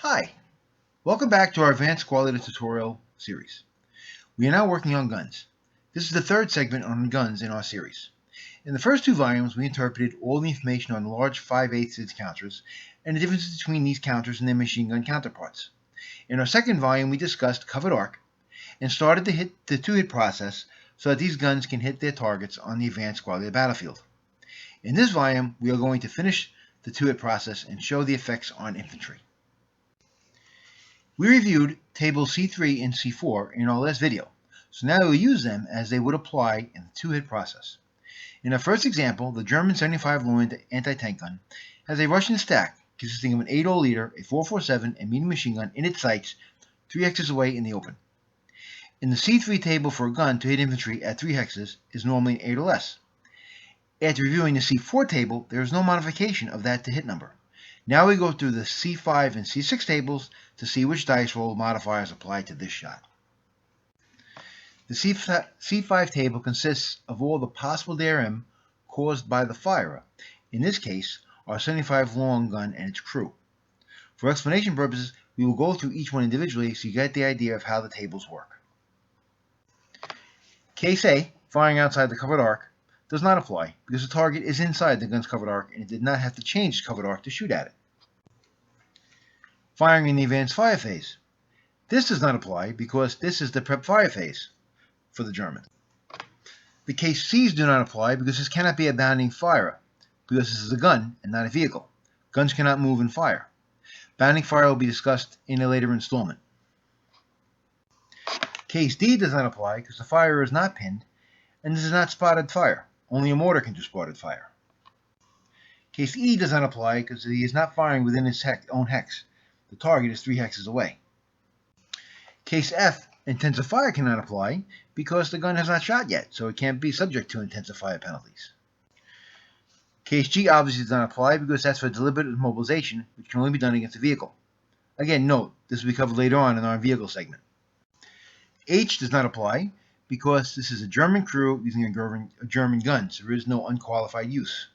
Hi, welcome back to our Advanced Quality Tutorial series. We are now working on guns. This is the third segment on guns in our series. In the first two volumes, we interpreted all the information on large 5/8 inch counters and the differences between these counters and their machine gun counterparts. In our second volume, we discussed covered arc and started the two-hit process so that these guns can hit their targets on the advanced quality of the battlefield. In this volume, we are going to finish the two-hit process and show the effects on infantry. We reviewed tables C3 and C4 in our last video, so now we'll use them as they would apply in the two-hit process. In our first example, the German 75 long anti-tank gun has a Russian stack consisting of an 8 leader, a 4.47, and medium machine gun in its sights 3 hexes away in the open. In the C3 table for a gun to hit infantry at 3 hexes is normally an 8 or less. After reviewing the C4 table, there is no modification of that to hit number. Now we go through the C5 and C6 tables to see which dice roll modifiers apply to this shot. The C5 table consists of all the possible DRM caused by the firer, in this case our 75 long gun and its crew. For explanation purposes, we will go through each one individually so you get the idea of how the tables work. Case A, firing outside the covered arc, does not apply because the target is inside the gun's covered arc and it did not have to change its covered arc to shoot at it. Firing in the advanced fire phase. This does not apply because this is the prep fire phase for the German. The case C's do not apply because this cannot be a bounding firer because this is a gun and not a vehicle. Guns cannot move and fire. Bounding fire will be discussed in a later installment. Case D does not apply because the firer is not pinned and this is not spotted fire. Only a mortar can do spotted fire. Case E does not apply because he is not firing within his own hex. The target is 3 hexes away. Case F, intensive fire cannot apply because the gun has not shot yet, so it can't be subject to intensive fire penalties. Case G obviously does not apply because that's for deliberate immobilization, which can only be done against a vehicle. Again, note, this will be covered later on in our vehicle segment. H does not apply because this is a German crew using a German gun, so there is no unqualified use.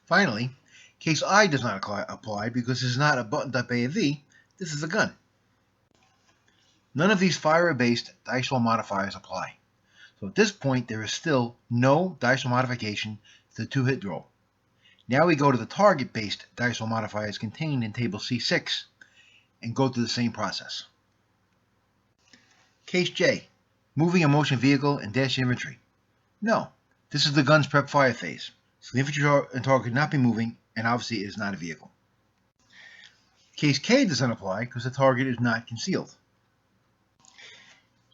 Finally, case I does not apply because this is not a buttoned-up AFV, this is a gun. None of these firer-based dice roll modifiers apply. So at this point, there is still no dice roll modification to the two-hit roll. Now we go to the target-based dice roll modifiers contained in table C6 and go through the same process. Case J, moving a motion vehicle and dash infantry. No, this is the gun's prep fire phase, so the infantry and target could not be moving, and obviously it is not a vehicle. Case K does not apply because the target is not concealed.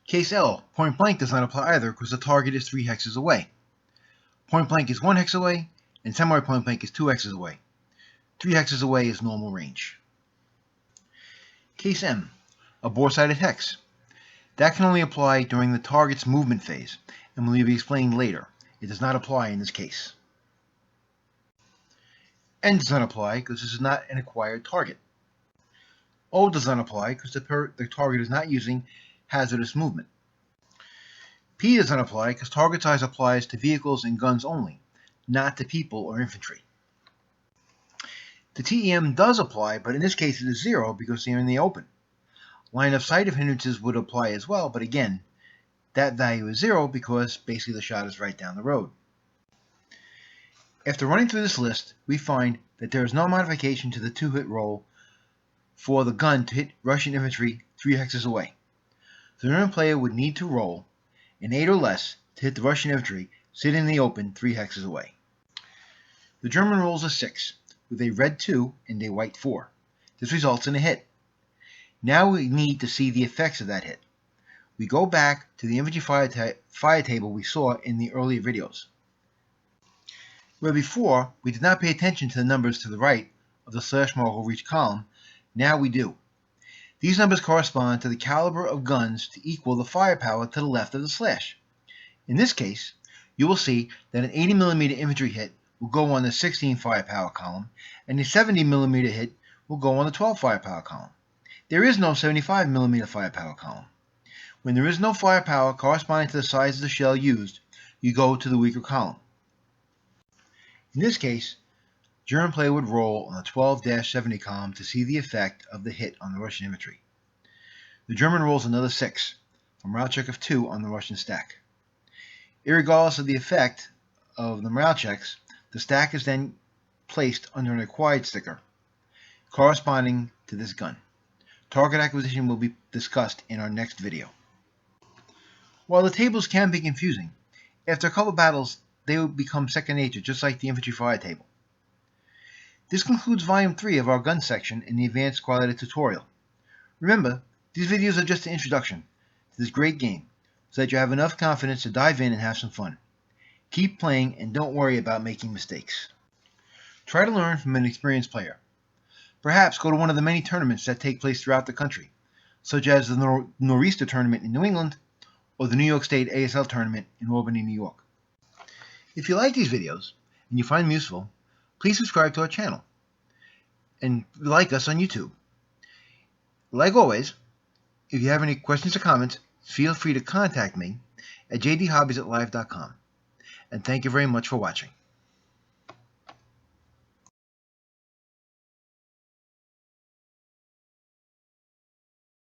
Case L, point blank, does not apply either because the target is 3 hexes away. Point blank is 1 hex away, and semi-point blank is 2 hexes away. 3 hexes away is normal range. Case M, a bore-sided hex. That can only apply during the target's movement phase, and will be explained later. It does not apply in this case. N does not apply because this is not an acquired target. O does not apply because the target is not using hazardous movement. P does not apply because target size applies to vehicles and guns only, not to people or infantry. The TEM does apply, but in this case it is 0 because they are in the open. Line of sight of hindrances would apply as well, but again, that value is 0 because basically the shot is right down the road. After running through this list, we find that there is no modification to the two-hit roll for the gun to hit Russian infantry 3 hexes away. The German player would need to roll an 8 or less to hit the Russian infantry sitting in the open 3 hexes away. The German rolls a 6 with a red 2 and a white 4. This results in a hit. Now we need to see the effects of that hit. We go back to the infantry fire table we saw in the earlier videos, where before we did not pay attention to the numbers to the right of the slash mark over each column. Now we do. These numbers correspond to the caliber of guns to equal the firepower to the left of the slash. In this case, you will see that an 80mm infantry hit will go on the 16 firepower column, and a 70mm hit will go on the 12 firepower column. There is no 75mm firepower column. When there is no firepower corresponding to the size of the shell used, you go to the weaker column. In this case, German player would roll on the 12-70 column to see the effect of the hit on the Russian infantry. The German rolls another 6, from morale check of 2 on the Russian stack. Irregardless of the effect of the morale checks, the stack is then placed under an acquired sticker, corresponding to this gun. Target acquisition will be discussed in our next video. While the tables can be confusing, after a couple battles they will become second nature, just like the infantry fire table. This concludes Volume 3 of our gun section in the Advanced Quality tutorial. Remember, these videos are just an introduction to this great game, so that you have enough confidence to dive in and have some fun. Keep playing and don't worry about making mistakes. Try to learn from an experienced player. Perhaps go to one of the many tournaments that take place throughout the country, such as the Nor'easter Tournament in New England or the New York State ASL Tournament in Albany, New York. If you like these videos and you find them useful, please subscribe to our channel and like us on YouTube. Like always, if you have any questions or comments, feel free to contact me at jdhobbies@live.com. And thank you very much for watching.